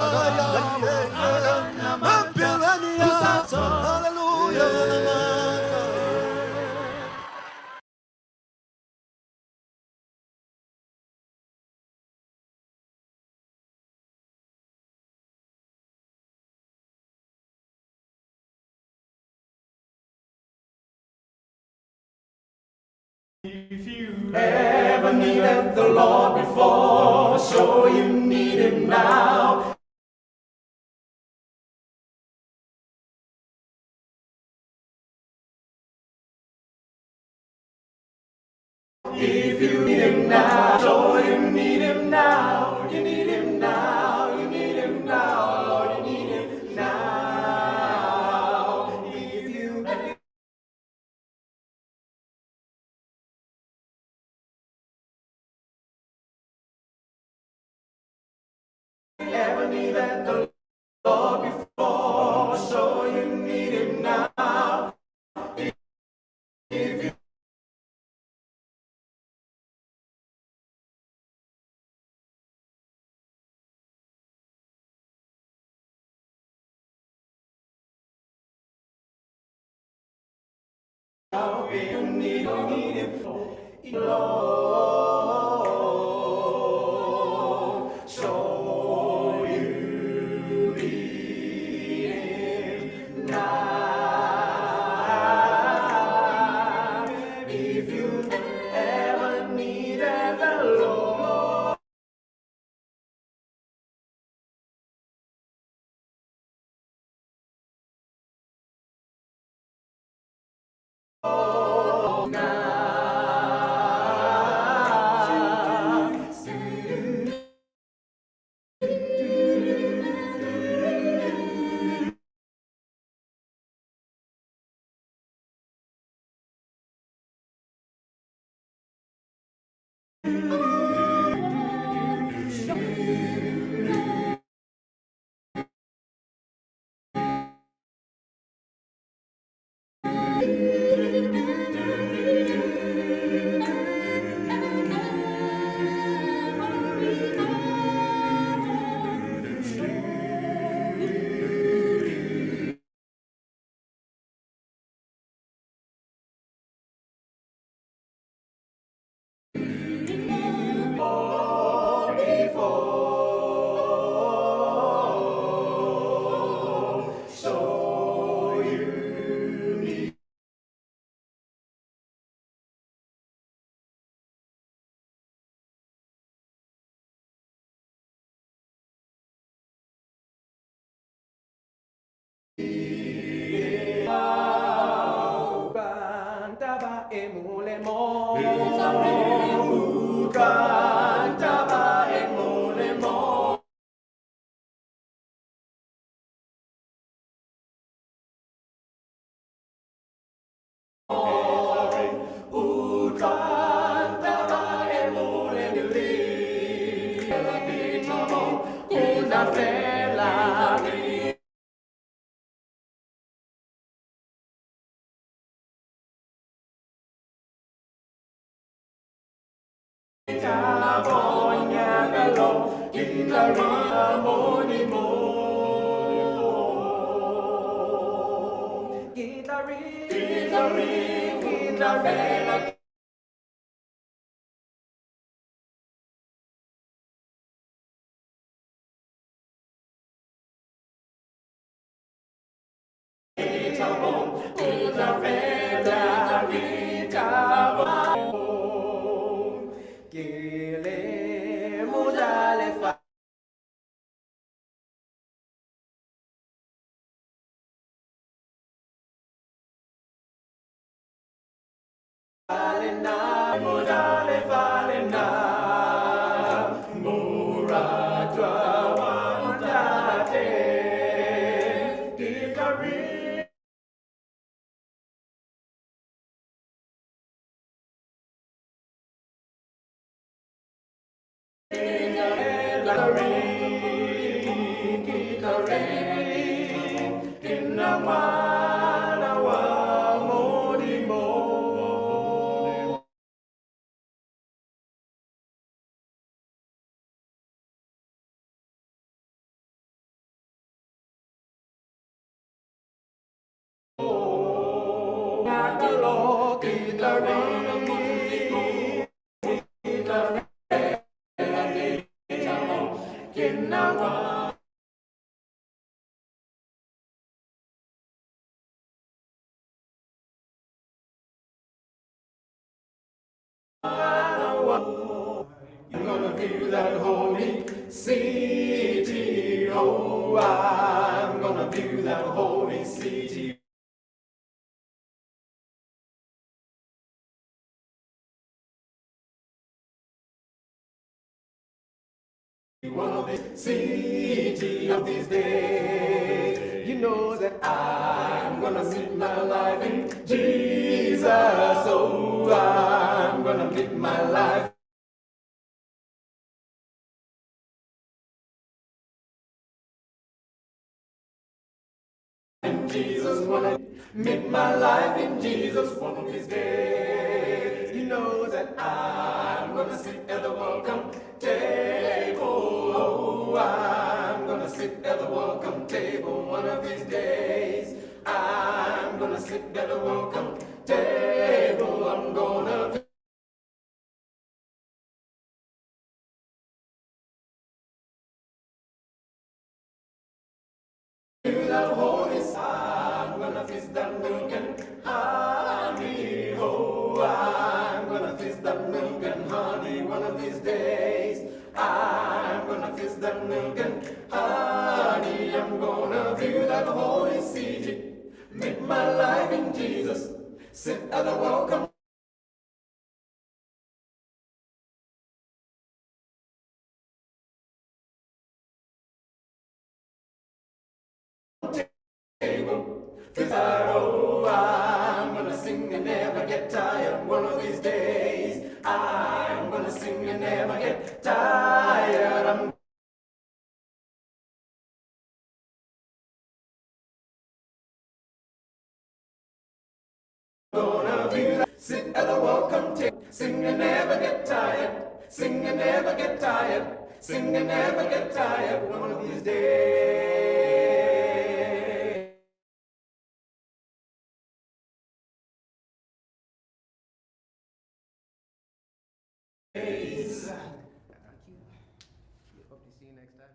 If you ever needed the Lord before, sure you need Him now. If you need Him now, sure you need Him now. You need Him now, you need Him now, Lord, you need Him now. If you ever needed the Lord before, sure you need Him now. If you need Him, Lord, show you need Him now. If you ever needed the Lord, show you need Cantaba emulemo, cantaba emulemo. Cantaba emulemo, una vela. Guitarra, in the lo you're gonna view that holy city. Oh, I'm gonna view that holy city. One of the city of these days, you know that I'm gonna live my life in Jesus. Oh, I'm gonna live my life in Jesus. Wanna live my life in Jesus one of these days. You know that I'm gonna sit at the welcome table. Oh, I'm gonna sit at the welcome table one of these days. I'm gonna sit at the welcome table. I'm gonna do that holy song. I'm gonna fist that milk and honey. Oh, I'm gonna fist that milk and honey one of these days. I'm gonna fist that milk and honey. I'm gonna view that holy city. Make my life in Jesus. Sit at the welcome table. Oh, I'm gonna sing and never get tired one of these days. I'm gonna sing and never get tired. I'm gonna be sit at the welcome table. Sing and never get tired. Sing and never get tired. Sing and never get tired one of these days. Hope to see you next time.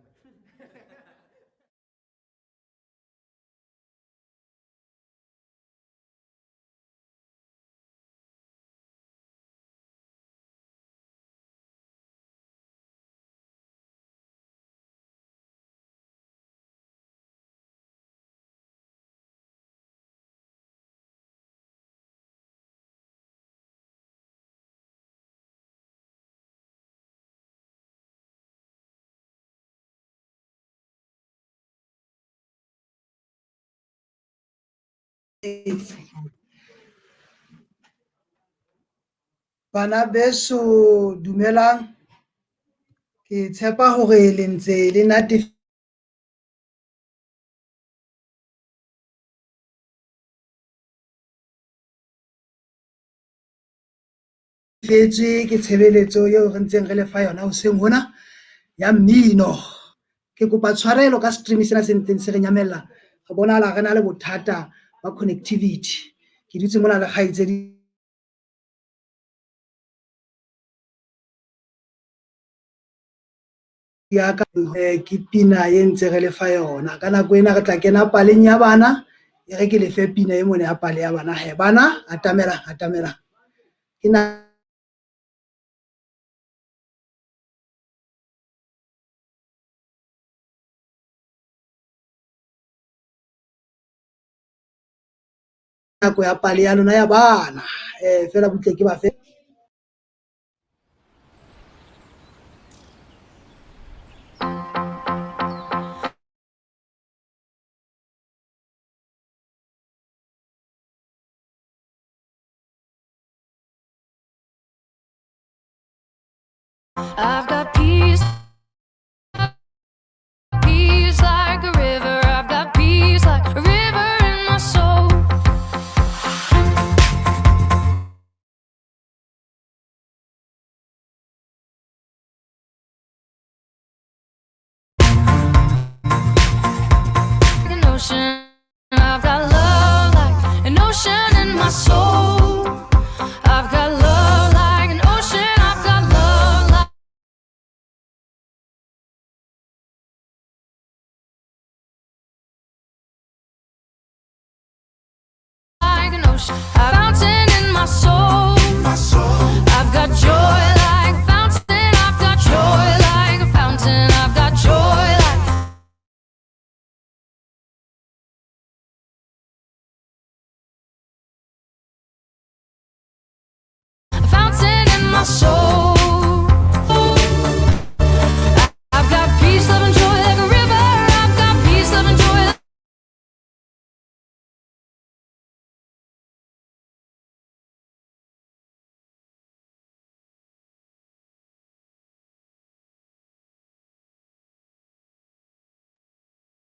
Bana beso dumelang, ke tshepa hore le ntse le natefetswe ke tshebeletso eo re ntseng re lefa yona hoseng hona ya mmino. Ke kopa tshwarelo ka stream sena se ntseng se re nyamella, re bonahala re na le bothata ba connectivity. Ke dutse mona le kgaitsedi ya ka ke pina e ntse re lefa yona. Ka nako ena re tla kena paleng ya bana, e re ke lefe pina e mone ya pale ya bana. He bana, atamela ke nako ya pale ya lona ya bana. Fela butle ke ba fe I've got peace like a river. I've got peace like a river in my soul. Like an ocean, I've got love like an ocean in my my soul. I've got love like an ocean. I've got love like an ocean. A fountain in my soul. I've got joy like a fountain. I've got joy like a fountain. I've got joy like a fountain in my soul. I've got peace, love, and joy like a river. I've got peace, love, and joy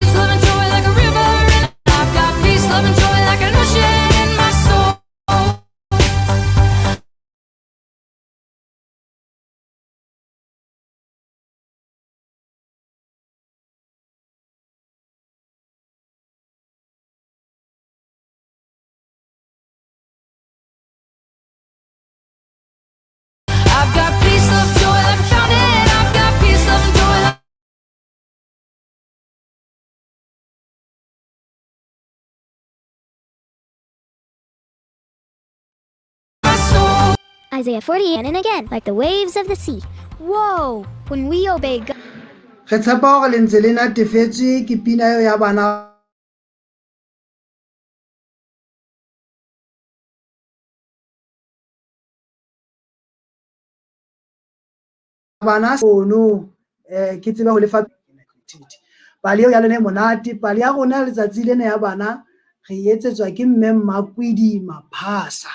peace, love, and joy like a river. And I've got peace, love, and joy like an ocean in my soul. I've got peace, love, joy like a fountain. I've got peace, love, and joy like my soul. Isaiah 40 and again, like the waves of the sea. Whoa, when we obey God. Re tshepa gore le ntse le natefetswe ke pina eo ya bana fono ke tseba go lefa connectivity. Pale eo ya lona e monate, pale ya rona letsatsi lena ya bana re etsetswa ke mme Makwidi Maphasa.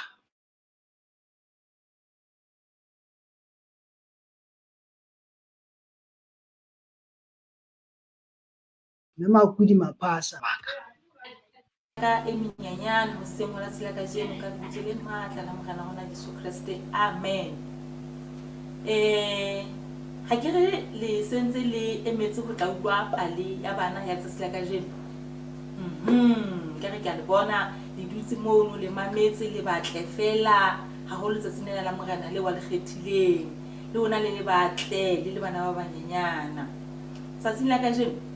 Mme Makwidi Maphasa ka eminyanyana hoseng wa tsela ka jeno ka bitso le matla la mogala gona Jesu Kriste amen. Ha ke re le sentse le emetse go tla utlwa pale ya bana ya tsela ka jeno. Ke re ke a le bona le dutse mono le mametse le batle fela ha go letsatsi nela la mogana le wa le kgethileng le ona le batle le bana ba banyenyana tsatsing la ka jeno.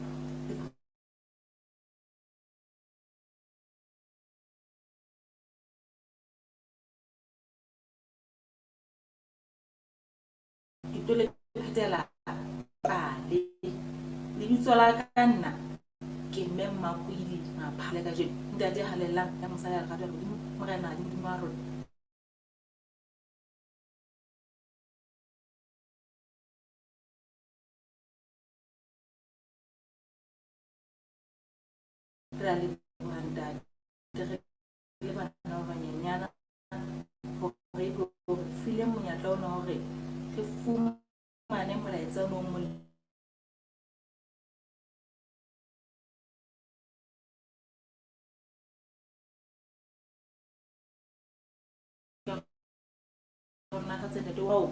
Ke le phetela pale le bitso la ka nna ke mme Makwidi Maphale ka jeno ntate halelang ya mosadi ya rata le morena le modimo wa rona. Re le banda le bana ba banyenyana gore go file monyatla ona hore ke fumane molaetsa no mo rona ka tsela te wow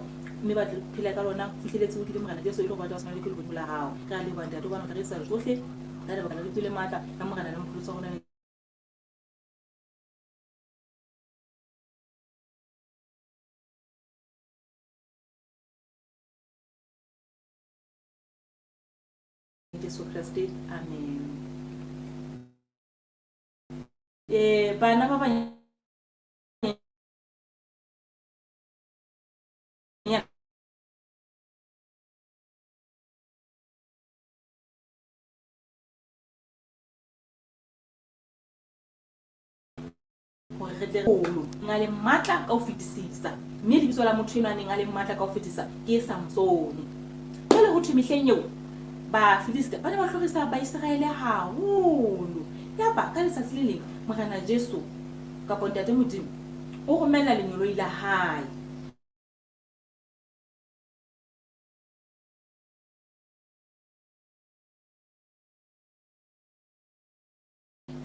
mme ba phela ka lona fihleletse o dile mogana Jesu ile go batla tsana le ke le botla hao ka le banda to bana ka re sa tsohle ka le bana le tule matla ka mogana le mokgolo tsa gona Jesu Kriste amen. Bana ba banyana gore re tle nga le matla ka o fetisisa mme lebitso la motho eno a neng a le matla ka o fetisa ke Samsone. Jwale ho thwe mehleng eo ba Filiste ba ne ba hlorisa ba Israele haholo yaba ka letsatsi le leng morena Jesu kapa ntate Modimo o romela lenyoloi la hae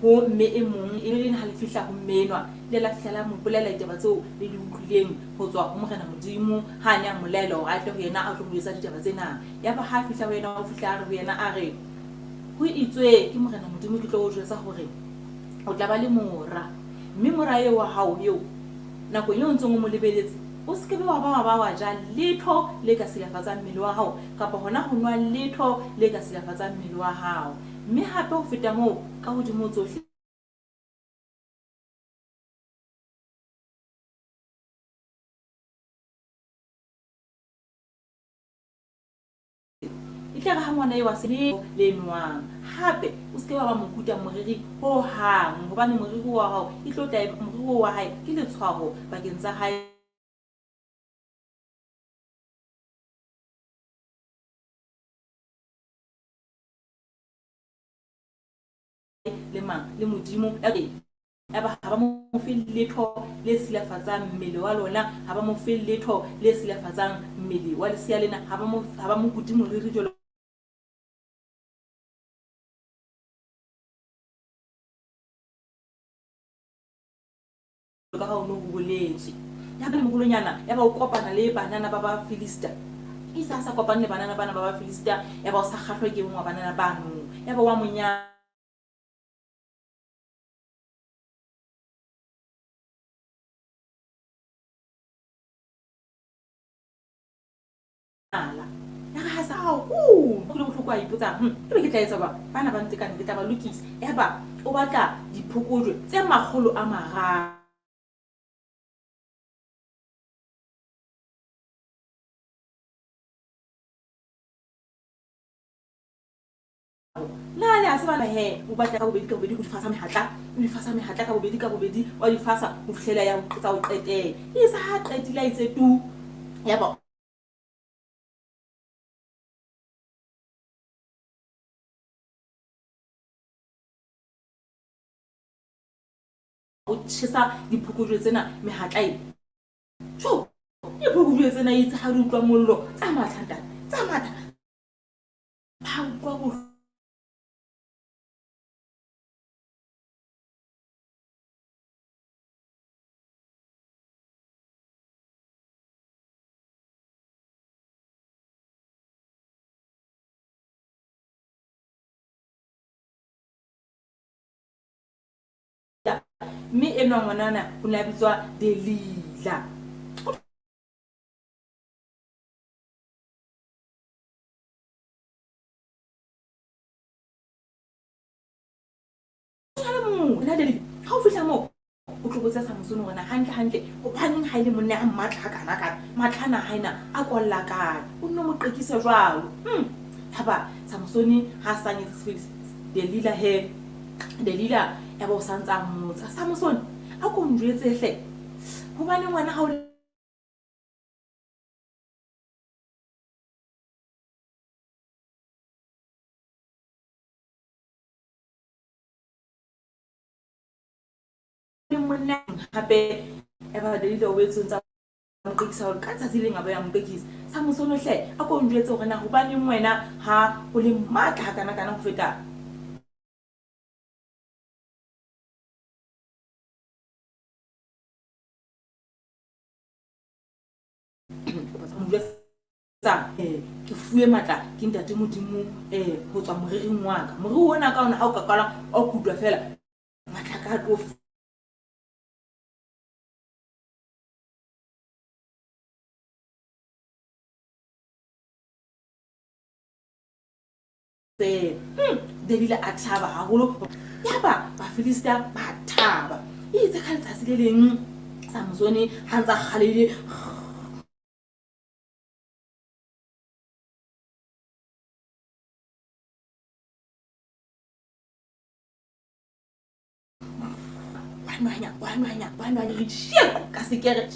ho mme e mong e le ha le fihla ho menwa le la fihla la mo bolela ditaba tseo le di utlwileng ho tswa ho morena Modimo ha nya molelo a tle ho yena a tlo mo etsa ditaba tsena yaba ha fihla ho yena o fihla a re ho yena a re ho itswe ke morena Modimo ke tlo o jwetsa hore o tla ba le mora mme morae wa hao eo nako eo ntsong o mo lebeletse o se ke be wa ba wa ja letho le ka silafatsang mmele wa hao kapa hona ho nwa letho le ka silafatsang mmele wa hao mme hape ho feta moo ka hodimo tsohle tla ga ngwana e wa se le nwang hape o se ke ba mokuta moriri ho hang hobane moriri wa hao e tlo tla moriri wa hae ke letshwaho bakeng tsa hae le mang le modimo aba ha ba mo fe letho le silafatsang mmele wa lona ha ba mo fe letho le silafatsang mmele wa lesia lena ha ba mo kuti moriri jolo ka ha o no boletse ya ba mogolonyana ya ba o kopana le banana ba ba Philista isa sa kopana le banana bana ba ba Philista ya ba o sa kgahlwa ke ngwa banana bano ya ba wa monya ala ya ga sa o go le botlhoko a ipotsa ke ke tla etsa ba bana ba ntekane ke tla ba lokisa ya ba o batla diphokojwe tse magolo a mararo na le a se bana he o batla ka bobedi go di fasa mehatla ka bobedi wa di fasa ho fihlela ya tsa o qetela e sa ha qetila itse tu ya ba o tshisa diphokojwe tsena mehatla e tjo diphokojwe tsena itse ha re utlwa mollo tsa mathata ba utlwa go mme eno ngwanana o ne a bitswa Delila ha o fihla moo o tlo botsa Samson hore na hantle hobaneng ha ile monna a matla kana matlhana haina a kolla kae o nno mo qekisa jwalo haba Samson ha sanye Delila ya ba o santsa mmotsa Samson a ko njwetse hle hobane ngwana ha o le monna hape ya ba Delila o etsontsa mokekisa hore ka tsatsi le ngaba ya mokekisa Samson hle a ko njwetse hore na hobane wena ha o le matla kana go feta ke fuwe matla ke ntate modimo ho tswa moriring wa ka moriri ona ka ona ha o ka kala o kutwa fela matla ka tlo Delila a thaba haholo ya ba Philista ba thaba itse ka letsatsi le leng Samson ha ntsa kgalele Bana le sheko ka sekere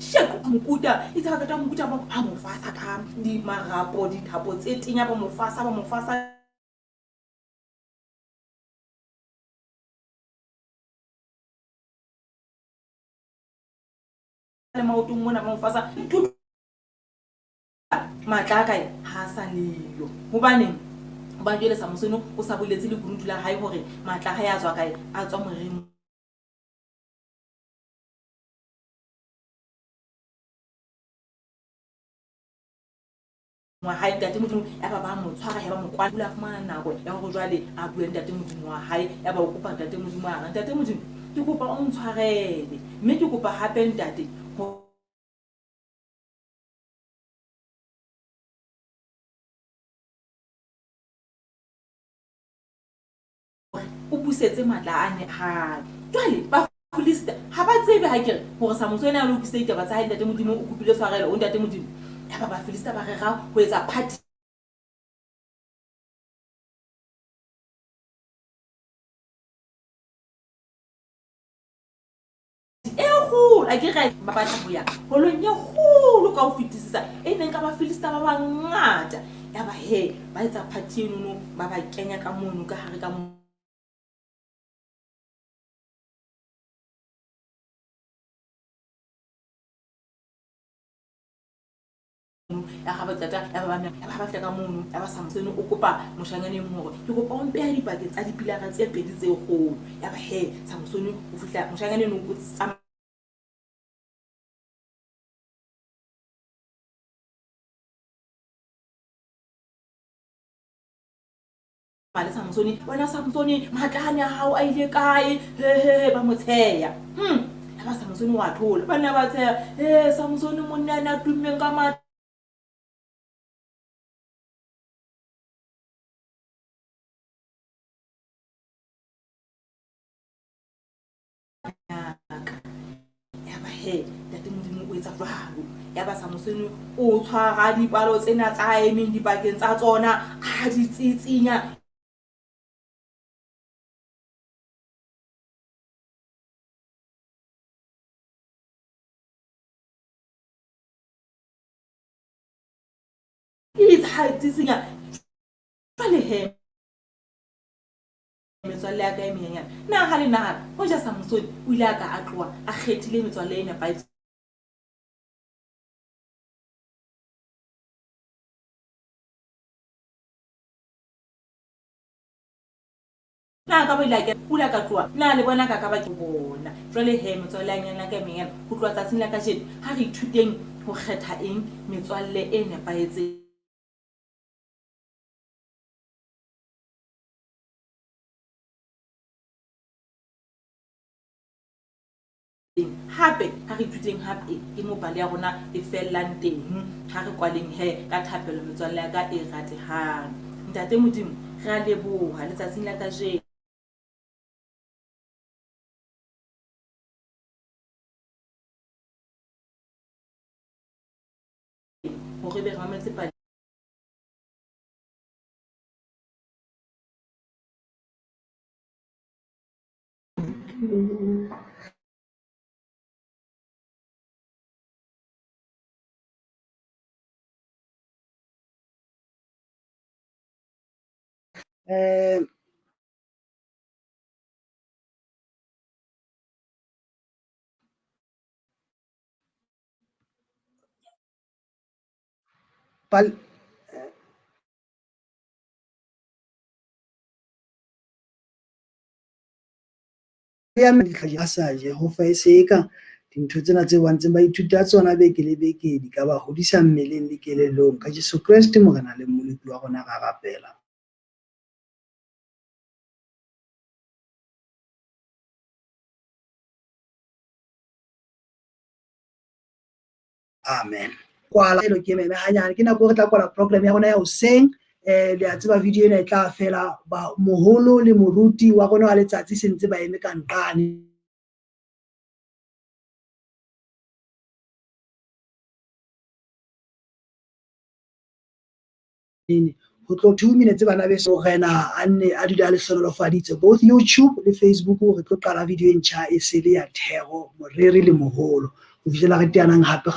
sheko mokuta itse ka ta mokuta ba a mo fasa ka di marapo di thapo tse tinya ba mo fasa le maotong mona ba mo fasa matla kae ha sa leyo hobane ba jele Samson o sa boletse le kunutu la hae hore matla ha ya tswa kae a tswa moreng wa hae ntate modimo ya ba mo tshwara ya ba mo kwala fumana nako ya go jwale a bua ntate modimo wa hae ya ba o kopa ntate modimo a ntate modimo ke kopa o ntshwarele mme ke kopa hape ntate o busetse matla ane hape jwale ba Filista ha ba tsebe ha kere hore Samson ena a lokise ditaba tsa hae ntate Modimo o kopile tshwarelo o ntate Modimo ya ba Filista ba rera ho etsa party a ke re ba batla ho ya holong ye kgolo ka ho fetisisa e neng ka ba Filista ba bangata ya ba he ba etsa party eno ba ba kenya ka mono ka hare ka mono ya ga batata ya ba feta ka mono ya ba Samson o kopa moshanganeng hore ke kopa o mpeha dipakeng tsa dipilara tse pedi tse kgolo ya ba he Samson o fihla moshanganeng o tsa male Samson wena Samson matlane a hao a ile kae he ba motsheya ya ba Samson wa thola bana ba tsheya Samson monna na tummeng ka ma ya ba he ntate Modimo o etsa jwalo ya ba Samson o tshwara dipalo tsena tsa emeng dipakeng tsa tsona a di tsitsinya it's high tsitsinya jwale he metswalle ya ka e menyenyana na ha le nahana ho ja Samson o ile a ka a tloha a kgethile metswalle e nepahetseng na ka ba ile o la ka tloha na le bona ka ba ke bona jwale he metswalle ya nyana ka e menyenyana ho tloha tsatsing la ka jeno ha re ithuteng ho kgetha eng metswalle e nepahetseng hape ha re ithuteng hape ke mo bale ya rona e fellang teng ha re kwaleng he ka thapelo metswalle ya ka e ratehang ntate Modimo re a leboha letsatsing la ka jeno hore be rametse pale pal ya ditlhaji a sa je ho fa e seka dintho tsena tse wantseng ba ithuta tsona beke le beke di ka ba hodisa mmeleng le kelellong ka Jesu Kriste morena le moleki wa rona ga rapela amen kwala elo ke meme hanyane ke nako re tla kwala program ya rona ya hoseng le a tseba video ena e tla fela ba moholo le moruti wa rona wa letsatsi se ntse ba eme ka nqane ho tlo 2 minutes bana be so rena a nne a dula le hlonolofaditse both YouTube le Facebook re tlo qala video e ntjha e se le ya thero moreri le moholo ho fihlela re teanang hape